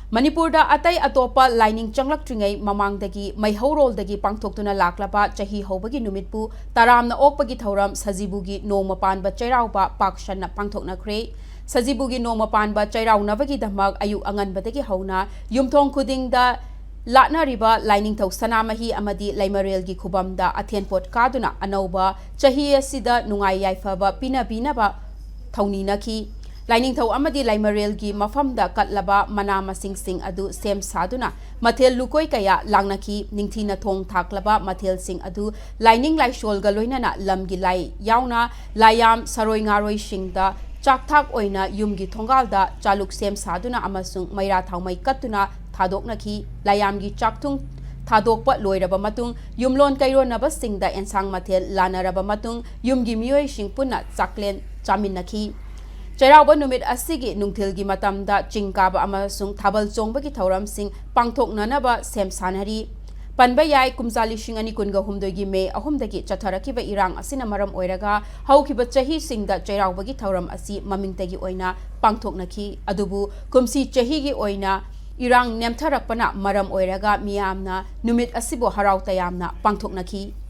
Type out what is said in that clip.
Manipur da atai atopa lining changlak tringai mamang dagi mai horol dagi pangthoktuna laklaba chahi hobagi numitpu taramna okpagi thauram Sajibu gi Nongma Panba Cheiraoba pakshanna pangthokna kre Sajibu gi Nongma Panba Cheiraunabagi damak ayu anganbadagi hauna yumthong khudingda latna riba lining thau sanamahi amadi laimarel gi khubamda athenpot kaduna anauba chahi asida nungai yaifaba pinabinaba thaunina-ki Lining thau amadi laimarel gi mafamda katlaba mana masing sing adu sem saduna mathel lukoi kaya langnaki ningthina thong thaklaba mathel sing adu lining laishol ga loinana lamgi lai yauna layam saroi ngaroi singda chakthak oina yumgi thongalda chaluk sem saduna amasung maira thaumai katuna thadoknaki layamgi chakthung thadokpa loiraba matung yumlon kaironaba singda ensang mathel lanaraba matung yumgi miyoi sing punna chaklen chaminaki Cheiraoba numit asigi nungthilgi matamda chingkaba amasung thabal chongbagi thauramsing pangthoknanaba sem sanari Panba yai kumjali shingani kunga humdogi me ahumdagi chatharakiba irang asina maram oiraga haukiba chahi singda Cheiraobagi thauram asi mamingtagi oina pangthoknaki adubu kumsi chahigi oina irang nemtharakpana maram oiraga miyamna numit asibo harau tayamna pangthoknaki